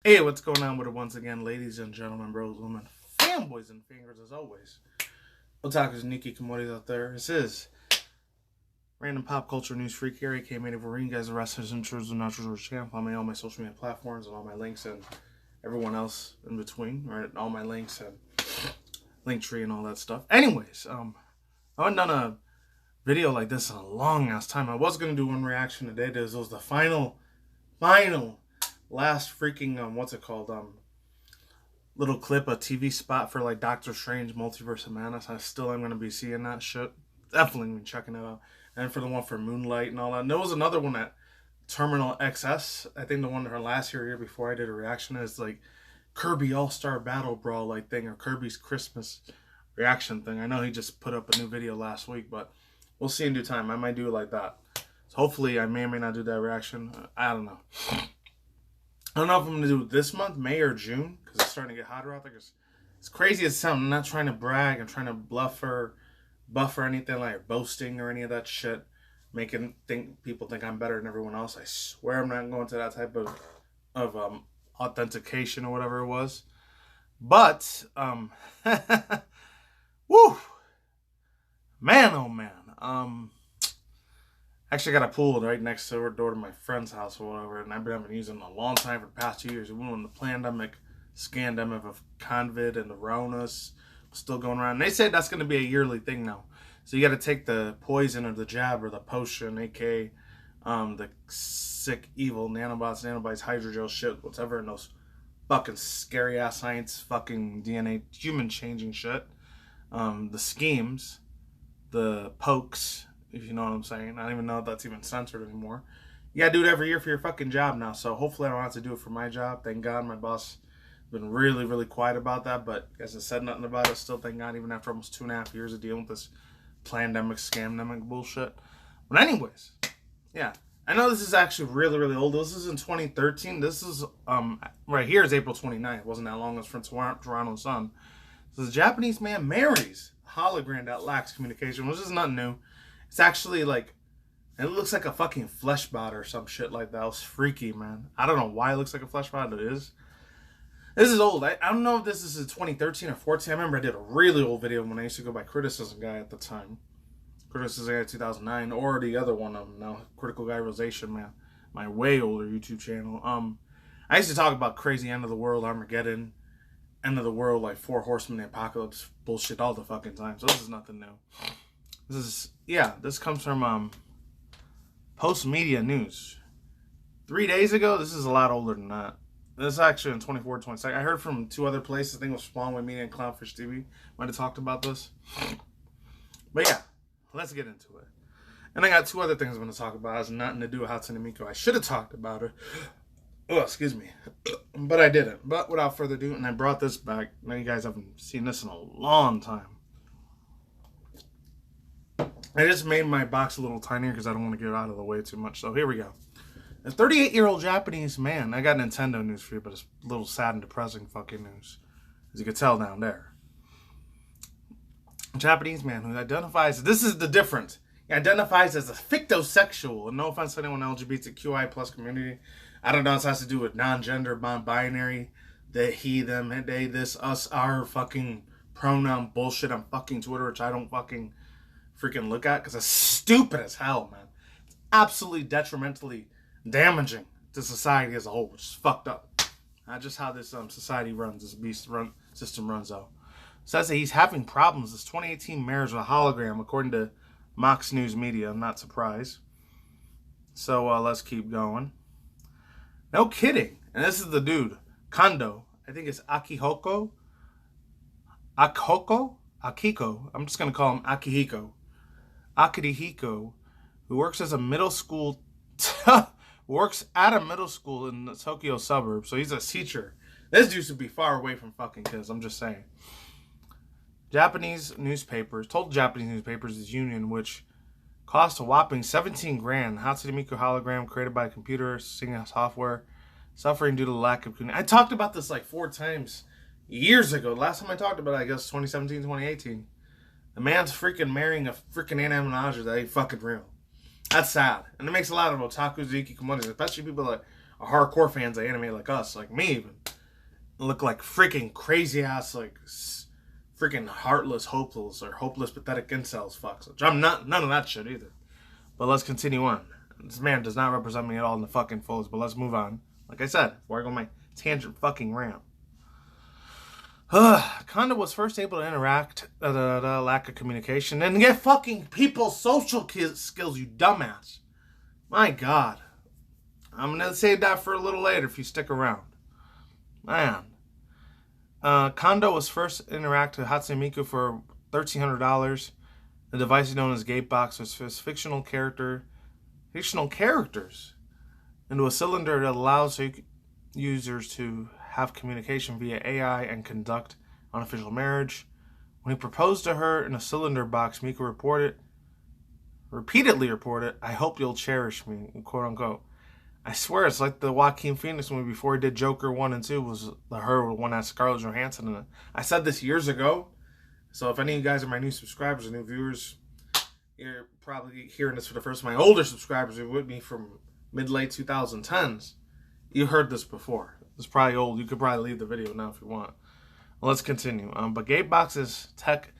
Hey, what's going on with it once again, ladies and gentlemen, bros, women, fanboys, and fingers, as always. Otakus, Nikki, Komodis out there. This is Random Pop Culture News Freak here, aka MannyTendoWolverine. You guys, the rest of the Natural channel. Follow me on all my social media platforms and all my links and everyone else in between, right? All my links and Linktree and all that stuff. Anyways, I haven't done a video like this in a long ass time. I was gonna do one reaction today. This was the final last freaking what's it called, little clip, a TV spot for like Doctor Strange Multiverse of Madness. I still am going to be seeing that shit. Definitely going to be checking it out. And for the one for Moonlight and all that. And there was another one at Terminal XS. I think the one her last year before I did a reaction is like Kirby All-Star Battle Brawl like thing, or Kirby's Christmas reaction thing. I know he just put up a new video last week, but we'll see in due time. I might do it like that. So hopefully I may or may not do that reaction. I don't know. I don't know if I'm going to do it this month, May or June, because it's starting to get hotter out there. It's crazy as it sounds. I'm not trying to brag. I'm trying to buff or anything like boasting or any of that shit, making people think I'm better than everyone else. I swear I'm not going to that type of authentication or whatever it was. But, woo, man, oh man. Actually, I got a pool right next door to my friend's house or whatever, and I've been using it a long time for the past 2 years. Even when the pandemic, scandemic of COVID and the Ronas was still going around. And they said that's going to be a yearly thing now. So you got to take the poison or the jab or the potion, aka the sick, evil nanobots, hydrogel shit, whatever, and those fucking scary ass science, fucking DNA, human changing shit. The schemes, the pokes, if you know what I'm saying. I don't even know if that's even censored anymore. You gotta do it every year for your fucking job now. So hopefully I don't have to do it for my job. Thank God my boss has been really, really quiet about that, but hasn't said nothing about it. Still, thank God, even after almost 2.5 years of dealing with this pandemic, scamdemic bullshit. But anyways, yeah. I know this is actually really, really old. This is in 2013. This is, right here is April 29th. It wasn't that long. It was from Toronto Sun. So the Japanese man marries a hologram that lacks communication, which is nothing new. It's actually like, it looks like a fucking flesh bot or some shit like that. It was freaky, man. I don't know why it looks like a flesh bot. It is. This is old. I don't know if this is 2013 or 14. I remember I did a really old video when I used to go by Criticism Guy at the time. Criticism Guy 2009, or the other one, now Critical Guy Rosation, man. My way older YouTube channel. I used to talk about crazy end of the world, Armageddon, end of the world, like 4 Horsemen, the Apocalypse bullshit all the fucking time. So this is nothing new. This comes from Post Media News. 3 days ago, this is a lot older than that. This is actually in 24, 22. I heard from 2 other places. I think it was Spawn with Me and Clownfish TV. Might have talked about this. But yeah, let's get into it. And I got 2 other things I'm going to talk about. It has nothing to do with Hatsune Miku. I should have talked about it. Oh, excuse me. But I didn't. But without further ado, and I brought this back. Now you guys haven't seen this in a long time. I just made my box a little tinier because I don't want to get out of the way too much. So here we go. A 38-year-old Japanese man. I got Nintendo news for you, but it's a little sad and depressing fucking news, as you can tell down there. A Japanese man who identifies, this is the difference. He identifies as a fictosexual. And no offense to anyone LGBTQI plus community. I don't know if it has to do with non-gender, non-binary, they, he, them, they, this, us, our fucking pronoun bullshit on fucking Twitter, which I don't fucking freaking look at because it's stupid as hell, man. It's absolutely detrimentally damaging to society as a whole, which is fucked up. Not just how this society runs, this system runs out. It says that he's having problems. This 2018 marriage with a hologram, according to Mox News Media. I'm not surprised. So let's keep going. No kidding. And this is the dude, Kondo. I think it's Akihiko. Akiko. I'm just gonna call him Akihiko. Akihiko, who works as a middle school, works at a middle school in the Tokyo suburbs. So he's a teacher. This dude should be far away from fucking kids. I'm just saying. Japanese newspapers told Japanese newspapers his union, which cost a whopping 17 grand. Hatsune Miku hologram created by a computer singing software, suffering due to the lack of community. I talked about this like 4 times years ago. Last time I talked about it, I guess 2017, 2018. The man's freaking marrying a freaking animal that ain't fucking real. That's sad. And it makes a lot of otakus, Komodis, especially people like hardcore fans of anime like us, like me even, look like freaking crazy ass, like freaking heartless, hopeless, or hopeless, pathetic incels fucks. Which I'm not, none of that shit either. But let's continue on. This man does not represent me at all in the fucking fullest, but let's move on. Like I said, before I go on my tangent fucking rant. Kondo was first able to interact, lack of communication, and get fucking people's social skills, you dumbass. My God. I'm going to save that for a little later if you stick around. Man. Kondo was first interacted with Hatsune Miku for $1,300. The device is known as Gatebox, which is fictional characters into a cylinder that allows users to have communication via AI and conduct unofficial marriage. When he proposed to her in a cylinder box, Miku repeatedly reported, "I hope you'll cherish me," quote unquote. I swear it's like the Joaquin Phoenix movie before he did Joker 1 and 2 was her one that Scarlett Johansson in it. I said this years ago, so if any of you guys are my new subscribers or new viewers, you're probably hearing this for the first time. My older subscribers who are with me from mid-late 2010s, you heard this before. It's probably old. You could probably leave the video now if you want. Well, let's continue. But Gatebox's tech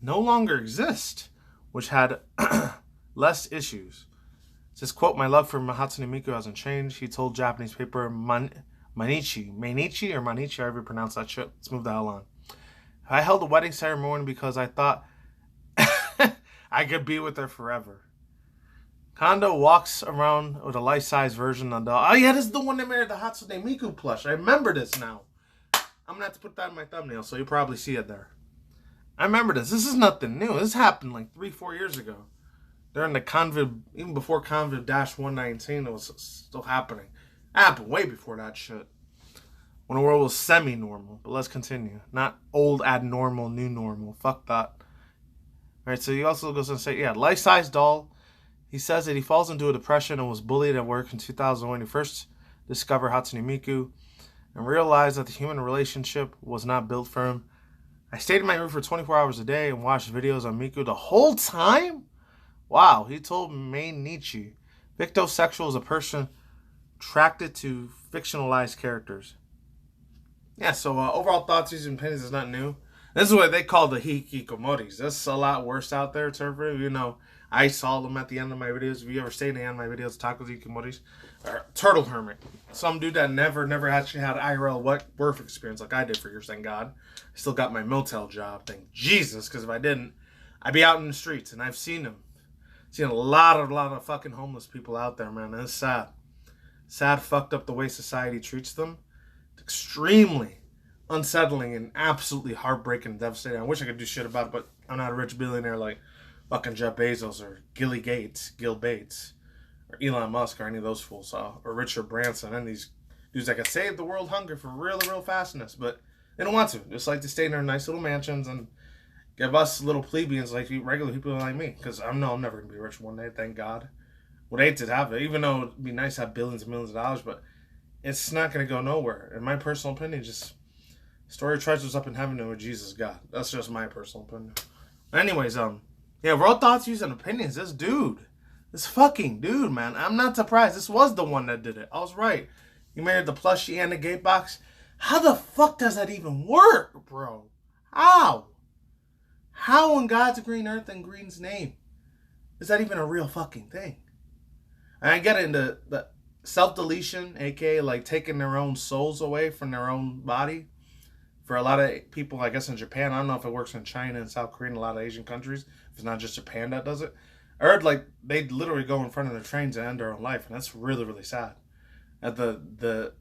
no longer exists, which had less issues. It says, quote, "My love for Hatsune Miku hasn't changed," he told Japanese paper Manichi, however you pronounce that shit. Let's move the hell on. "I held a wedding ceremony because I thought I could be with her forever." Kondo walks around with a life-size version of the... Oh yeah, this is the one that married the Hatsune Miku plush. I remember this now. I'm going to have to put that in my thumbnail, so you'll probably see it there. I remember this. This is nothing new. This happened like 3-4 years ago. During the Convid, even before Convid-119, it was still happening. It happened way before that shit. When the world was semi-normal. But let's continue. Not old abnormal, new normal. Fuck that. Alright, so he also goes on to say, yeah, life-size doll. He says that he falls into a depression and was bullied at work in 2000 when he first discovered Hatsune Miku and realized that the human relationship was not built for him. "I stayed in my room for 24 hours a day and watched videos on Miku the whole time?" Wow, he told Mainichi. Fictosexual is a person attracted to fictionalized characters. Yeah, so overall thoughts, views, and opinions is not new. This is what they call the hikikomoris. That's a lot worse out there, Turford. You know, I saw them at the end of my videos. If you ever stayed in the end of my videos, talk with hikikomoris. Or turtle hermit. Some dude that never actually had IRL work experience like I did for years, thank God. I still got my motel job, thank Jesus, because if I didn't, I'd be out in the streets, and I've seen them. Seen a lot of fucking homeless people out there, man. It's sad. Sad, fucked up the way society treats them. It's extremely unsettling and absolutely heartbreaking and devastating. I wish I could do shit about it, but I'm not a rich billionaire like fucking Jeff Bezos or Gil Bates, or Elon Musk or any of those fools, or Richard Branson, and these dudes that could save the world hunger for real fastness, but they don't want to. Just like to stay in their nice little mansions and give us little plebeians like regular people like me, because I'm never going to be rich one day, thank God. Would hate to have it, even though it'd be nice to have billions and millions of dollars, but it's not going to go nowhere. In my personal opinion, just story of treasures up in heaven with Jesus God. That's just my personal opinion. Anyways, yeah, overall thoughts, views, and opinions. This fucking dude, man. I'm not surprised. This was the one that did it. I was right. You married the plushie and the Gatebox. How the fuck does that even work, bro? How? How in God's green earth and green's name is that even a real fucking thing? And I get into the self-deletion, aka like taking their own souls away from their own body. For a lot of people, I guess in Japan, I don't know if it works in China and South Korea and a lot of Asian countries. If it's not just Japan that does it. I heard like they literally go in front of their trains and end their own life, and that's really sad. At the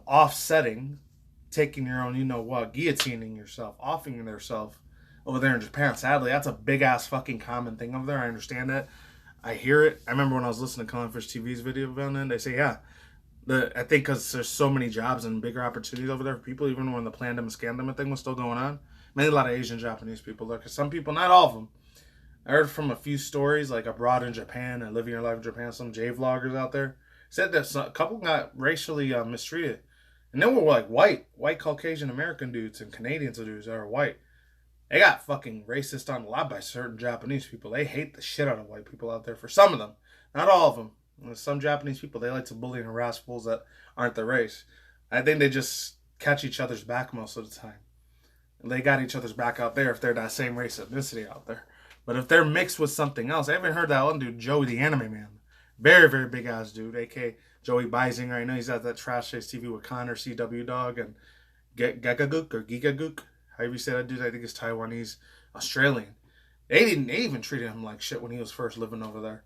offsetting, taking your own, guillotining yourself, offing yourself over there in Japan. Sadly, that's a big ass fucking common thing over there. I understand that. I hear it. I remember when I was listening to Clownfish TV's video about it, they say, yeah, I think because there's so many jobs and bigger opportunities over there for people, even when the pandemic scandemic thing was still going on. Mainly a lot of Asian Japanese people there, because some people, not all of them. I heard from a few stories, like abroad in Japan and living your life in Japan, some J-vloggers out there said that a couple got racially mistreated. And they were like white Caucasian American dudes and Canadian dudes that are white. They got fucking racist on a lot by certain Japanese people. They hate the shit out of white people out there. For some of them. Not all of them. Some Japanese people, they like to bully and harass fools that aren't their race. I think they just catch each other's back most of the time. And they got each other's back out there if they're that same race ethnicity out there. But if they're mixed with something else, I haven't heard that one dude, Joey the Anime Man. Very, very big ass dude, aka Joey Bisinger. I know he's at that Trash Chase TV with Connor, CW Dog, and Gagagook or Gigagook. However you say that dude, I think it's Taiwanese, Australian. They even treated him like shit when he was first living over there.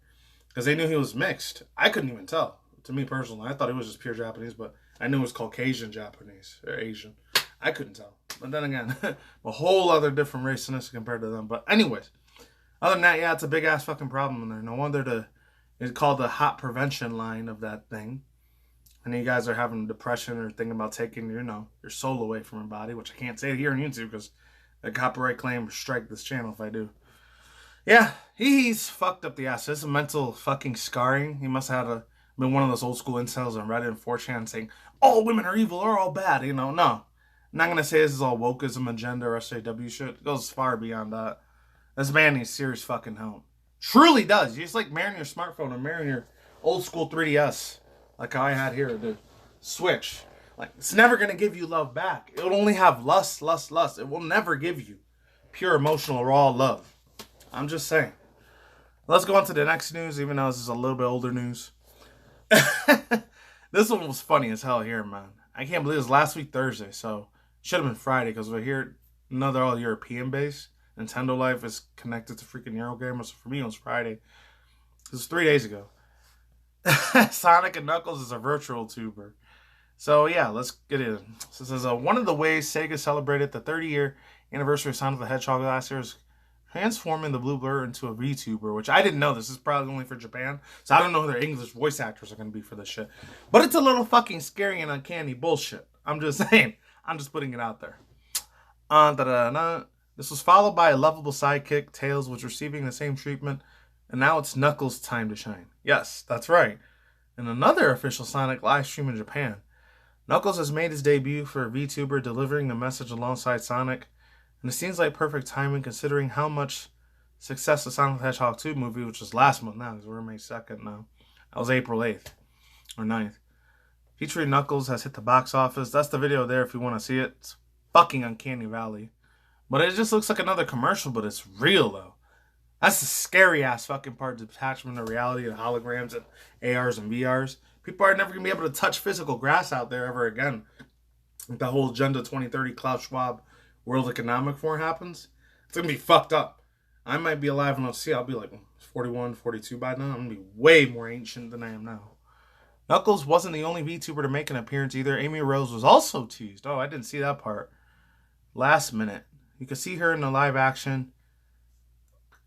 Because they knew he was mixed. I couldn't even tell. To me personally, I thought he was just pure Japanese, but I knew it was Caucasian Japanese, or Asian. I couldn't tell. But then again, a whole other different raceness compared to them. But anyways, other than that, yeah, it's a big ass fucking problem in there. No wonder it's called the hot prevention line of that thing. And you guys are having depression or thinking about taking, your soul away from your body, which I can't say here on YouTube because the copyright claim will strike this channel if I do. Yeah, he's fucked up the ass. It's a mental fucking scarring. He must have been one of those old school incels on Reddit and 4chan saying, all women are evil or all bad. No. I'm not going to say this is all wokeism, agenda, or SJW shit. It goes far beyond that. This man needs serious fucking help. Truly does. You just like marrying your smartphone or marrying your old school 3DS. Like how I had here, the Switch. Like, it's never going to give you love back. It'll only have lust. It will never give you pure emotional raw love. I'm just saying. Let's go on to the next news, even though this is a little bit older news. This one was funny as hell here, man. I can't believe it was last week Thursday, so it should have been Friday, because we're here, another all European base. Nintendo Life is connected to freaking Eurogamer, so for me it was Friday. This was 3 days ago. Sonic and Knuckles is a virtual tuber. So yeah, let's get in. So this is one of the ways Sega celebrated the 30-year anniversary of Sonic the Hedgehog last year is transforming the Blue Blur into a VTuber, which I didn't know. This is probably only for Japan, so I don't know who their English voice actors are going to be for this shit. But it's a little fucking scary and uncanny bullshit. I'm just saying. I'm just putting it out there. This was followed by a lovable sidekick, Tails, was receiving the same treatment, and now it's Knuckles' time to shine. Yes, that's right. In another official Sonic live stream in Japan, Knuckles has made his debut for a VTuber, delivering the message alongside Sonic. And it seems like perfect timing considering how much success the Sonic the Hedgehog 2 movie, which was last month now, because we're May 2nd now. That was April 8th or 9th. Featuring Knuckles has hit the box office. That's the video there if you want to see it. It's fucking Uncanny Valley. But it just looks like another commercial, but it's real though. That's the scary ass fucking part, detachment of reality and holograms and ARs and VRs. People are never going to be able to touch physical grass out there ever again. Like the whole Agenda 2030 Klaus Schwab World Economic Forum happens, it's going to be fucked up. I might be alive and I'll see. I'll be like 41, 42 by now. I'm going to be way more ancient than I am now. Knuckles wasn't the only VTuber to make an appearance either. Amy Rose was also teased. Oh, I didn't see that part. Last minute. You can see her in the live action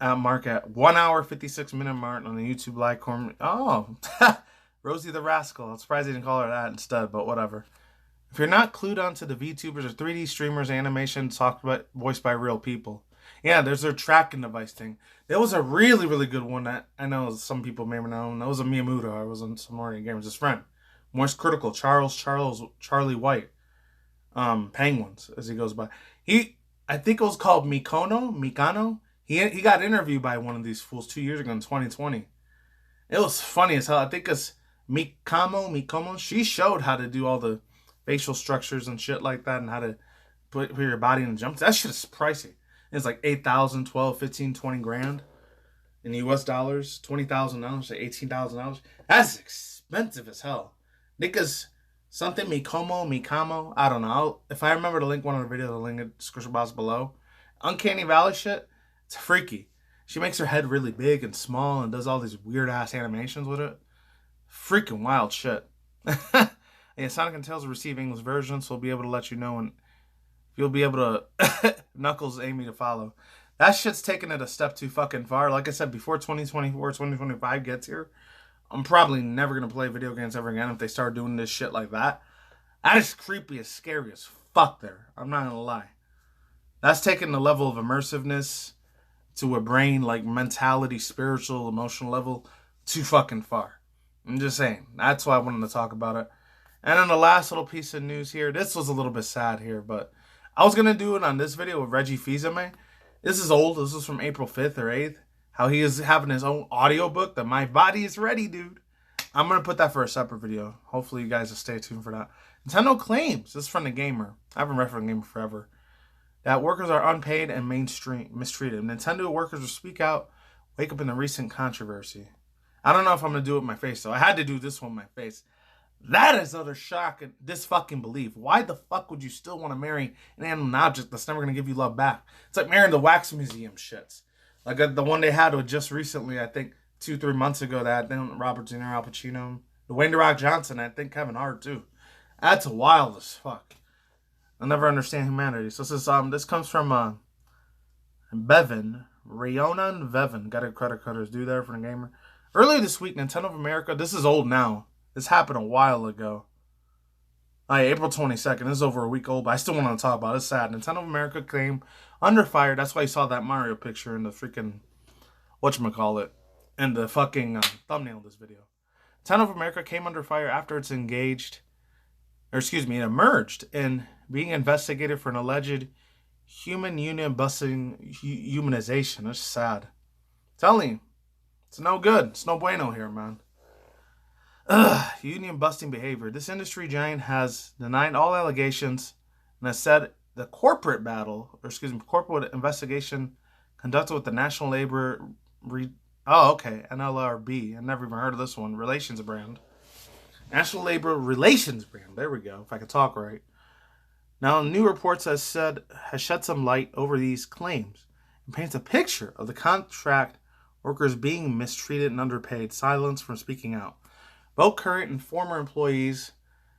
mark at 1 hour, 56 minute mark on the YouTube live corner. Oh, Rosie the Rascal. I'm surprised they didn't call her that instead, but whatever. If you're not clued onto the VTubers or 3D streamers, animation talked about, voiced by real people. Yeah, there's their tracking device thing. There was a really, really good one that I know some people may have known. That was a Miyamoto. I was on some morning game with his friend. Moist Critical, Charlie White. Penguins, as he goes by. I think it was called Mikano. He got interviewed by one of these fools 2 years ago in 2020. It was funny as hell. I think it's Mikomo. She showed how to do all the facial structures and shit like that and how to put your body in jumps. That shit is pricey. It's like 8,000, 12, 15, 20 grand in US dollars, $20,000, like $18,000. That's expensive as hell. Niggas, something Mikamo, I don't know. If I remember to link one of the videos, I'll link it description box below. Uncanny Valley shit, it's freaky. She makes her head really big and small and does all these weird ass animations with it. Freaking wild shit. Yeah, Sonic and Tails will receive English versions, so we'll be able to let you know, and you'll be able to Knuckles Amy to follow. That shit's taking it a step too fucking far. Like I said, before 2024, 2025 gets here, I'm probably never going to play video games ever again if they start doing this shit like that. That is creepy as scary as fuck there. I'm not going to lie. That's taking the level of immersiveness to a brain, like mentality, spiritual, emotional level, too fucking far. I'm just saying. That's why I wanted to talk about it. And then the last little piece of news here. This was a little bit sad here, but I was going to do it on this video with Reggie Fils-Aimé. This is old. This was from April 5th or 8th. How he is having his own audiobook, that My Body is Ready, dude. I'm going to put that for a separate video. Hopefully you guys will stay tuned for that. Nintendo claims, this is from the Gamer. I haven't read from the Gamer forever, that workers are unpaid and mistreated. Nintendo workers will speak out, wake up in the recent controversy. I don't know if I'm going to do it with my face, though. I had to do this one with my face. That is utter shock and disbelief. Why the fuck would you still want to marry an animal object that's never going to give you love back? It's like marrying the wax museum shits. Like the one they had just recently, I think 2-3 months ago, that Robert De Niro, Al Pacino, Dwayne The Rock Johnson, I think Kevin Hart too. That's wild as fuck. I'll never understand humanity. So this comes from Bevan. Rayona Bevan. Got a credit cutters do there for the Gamer. Earlier this week, Nintendo of America, this is old now. This happened a while ago. April 22nd. This is over a week old, but I still want to talk about it. It's sad. Nintendo of America came under fire. That's why you saw that Mario picture in the freaking, whatchamacallit, in the fucking thumbnail of this video. Nintendo of America came under fire after it emerged in being investigated for an alleged human union busting humanization. That's sad. I'm telling you, it's no good. It's no bueno here, man. Union busting behavior. This industry giant has denied all allegations and has said the corporate investigation conducted with the National Labor NLRB. I never even heard of this one. Relations brand. National Labor Relations brand. There we go. If I could talk right. Now, new reports has shed some light over these claims and paints a picture of the contract workers being mistreated and underpaid, silenced from speaking out. Both current and former employees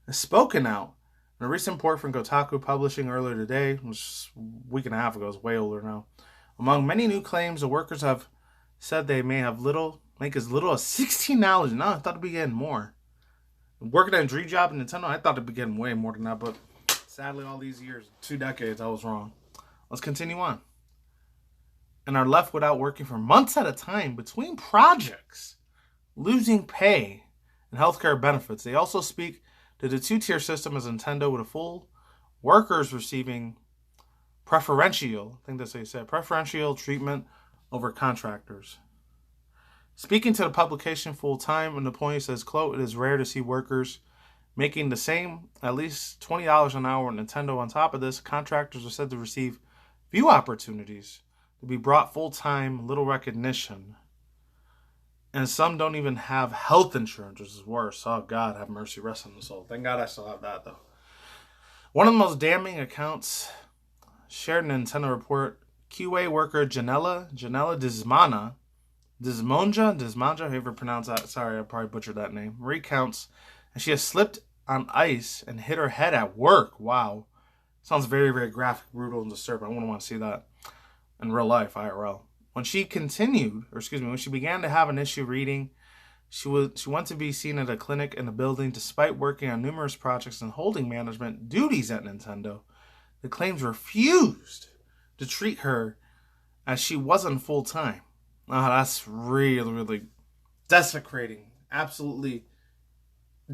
have spoken out. In a recent report from Kotaku publishing earlier today, which was a week and a half ago, it's way older now. Among many new claims, the workers have said they may make as little as $16. No, I thought it'd be getting more. Working at a dream job in Nintendo, I thought it'd be getting way more than that, but sadly, all these years, 2 decades, I was wrong. Let's continue on. And are left without working for months at a time between projects, losing pay and healthcare benefits. They also speak to the 2-tier system as Nintendo, with a full workers receiving preferential treatment over contractors. Speaking to the publication full-time, an employee says, quote, "It is rare to see workers making the same, at least $20 an hour at Nintendo. On top of this, contractors are said to receive few opportunities to be brought full-time, little recognition. And some don't even have health insurance, which is worse. Oh, God, have mercy, rest on the soul. Thank God I still have that, though." One of the most damning accounts shared in a Nintendo report, QA worker Janella Dismonja, however you pronounce that, sorry, I probably butchered that name, recounts, and she has slipped on ice and hit her head at work. Wow. Sounds very, very graphic, brutal, and disturbing. I wouldn't want to see that in real life, IRL. When she began to have an issue reading, she went to be seen at a clinic in the building. Despite working on numerous projects and holding management duties at Nintendo, the claims refused to treat her as she wasn't full-time. Oh, that's really, really desecrating, absolutely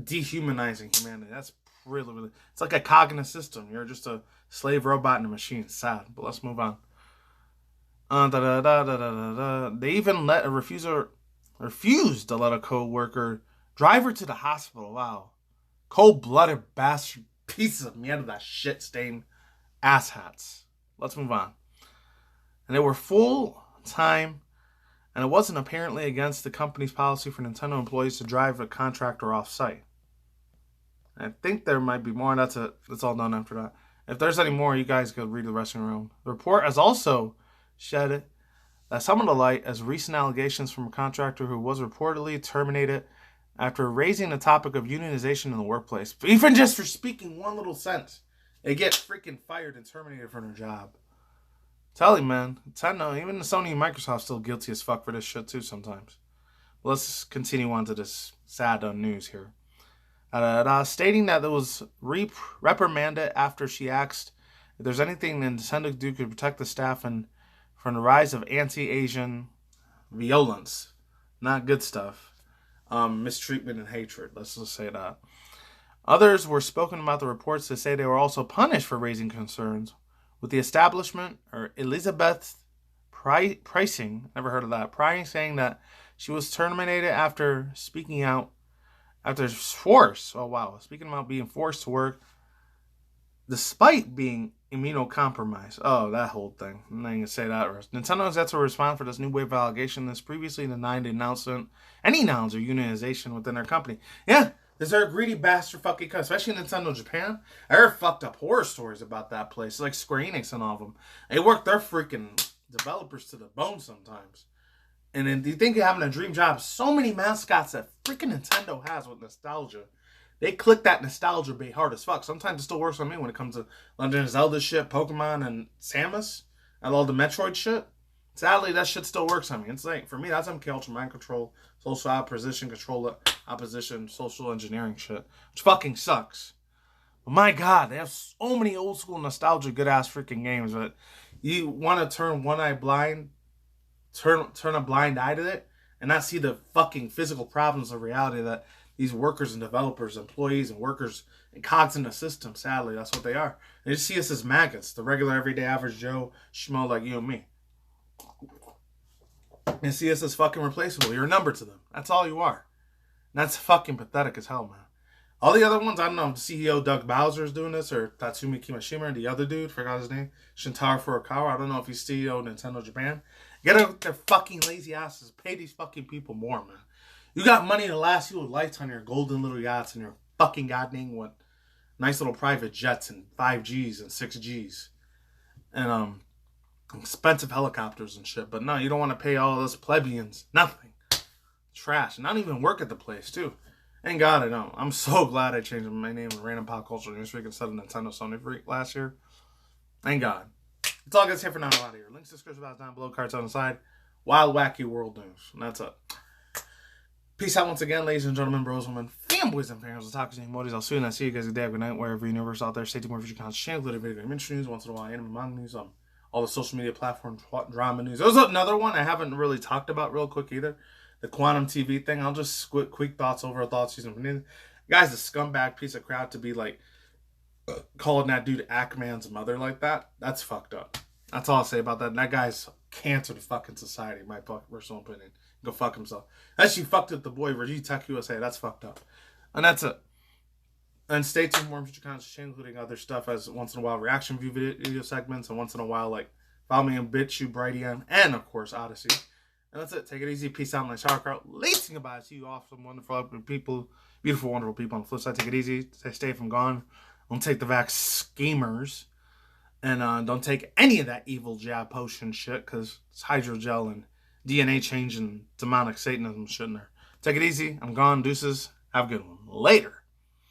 dehumanizing humanity. That's really, really, it's like a cognitive system. You're just a slave robot in a machine. It's sad, but let's move on. They even refused to let a co-worker drive her to the hospital. Wow. Cold-blooded bastard pieces of meat out of that shit-stained asshats. Let's move on. And they were full-time, and it wasn't apparently against the company's policy for Nintendo employees to drive a contractor off-site. I think there might be more, and that's it. It's all done after that. If there's any more, you guys could read the rest of the room. The report has also shed some of the light as recent allegations from a contractor who was reportedly terminated after raising the topic of unionization in the workplace. Even just for speaking one little sentence, they get freaking fired and terminated from their job. Tell you, man, Nintendo, even Sony and Microsoft still guilty as fuck for this shit too sometimes. Let's continue on to this sad news here. Stating that it was reprimanded after she asked if there's anything Nintendo could do to protect the staff and from the rise of anti-Asian violence. Not good stuff. Mistreatment and hatred. Let's just say that. Others were spoken about the reports to say they were also punished for raising concerns with the establishment, or Elizabeth Pricing, never heard of that, Pricing, saying that she was terminated after speaking out after forced. Oh wow! Speaking about being forced to work, despite being immunocompromised. Oh, that whole thing. I'm not even gonna say that. Nintendo has yet to respond for this new wave of allegation. This previously denied announcement, any nouns or unionization within their company. Yeah, is there a greedy bastard fucking cut, especially Nintendo Japan? I heard fucked up horror stories about that place, like Square Enix and all of them. They work their freaking developers to the bone sometimes. And then do you think you're having a dream job? So many mascots that freaking Nintendo has with nostalgia. They click that nostalgia bait hard as fuck. Sometimes it still works on me when it comes to Legend of Zelda shit, Pokemon, and Samus, and all the Metroid shit. Sadly, that shit still works on me. It's like, for me, that's MK Ultra Mind Control, social opposition, control opposition, social engineering shit. Which fucking sucks. But my god, they have so many old school nostalgia good ass freaking games, but you want to turn one eye blind, turn a blind eye to it, and not see the fucking physical problems of reality that these workers and developers, employees and workers and cogs in the system, sadly, that's what they are. They just see us as maggots, the regular, everyday, average Joe schmo like you and me. And see us as fucking replaceable. You're a number to them. That's all you are. And that's fucking pathetic as hell, man. All the other ones, I don't know if CEO Doug Bowser is doing this, or Tatsumi Kimishima, and the other dude, forgot his name, Shintaro Furukawa, I don't know if he's CEO of Nintendo Japan. Get out their fucking lazy asses. Pay these fucking people more, man. You got money to last you a lifetime, your golden little yachts and your fucking goddamn what nice little private jets and 5Gs and 6Gs and expensive helicopters and shit. But no, you don't want to pay all those plebeians nothing. Trash. And not even work at the place too. Thank God I don't. I'm so glad I changed my name to Random Pop Culture Newsweek instead of NintendoSonyfanshow last year. Thank God. That's all I got here for now. I'm out of here. Links to description box down below, cards on the side. Wild, wacky world news. And that's it. Peace out once again, ladies and gentlemen, bros, women, fanboys, and fans. I'll emojis. I'll see you, and I see you guys a day, good night, wherever universe out there. Stay tuned for future content, channel, little video game news, once in a while, anime, manga news, all the social media platforms, drama news. There's another one I haven't really talked about real quick either. The Quantum TV thing. I'll just quick thoughts over thoughts. Guy's a scumbag piece of crap to be like calling that dude Ackman's mother like that. That's fucked up. That's all I'll say about that. And that guy's cancer to fucking society, my personal opinion. Go fuck himself. Actually fucked up the boy Reggie Tech USA. That's fucked up. And that's it. And stay tuned for more future content, including other stuff as once in a while reaction video segments, and once in a while like follow me on BitChute, Brighteon, and of course Odyssey. And that's it. Take it easy. Peace out. My shower crowd. Lacing goodbye to you awesome, wonderful people, beautiful, wonderful people. On the flip side, take it easy. Stay from gone. Don't take the vax schemers. And don't take any of that evil jab potion shit, because it's hydrogel and DNA change and demonic Satanism shit in there. Take it easy. I'm gone. Deuces. Have a good one. Later.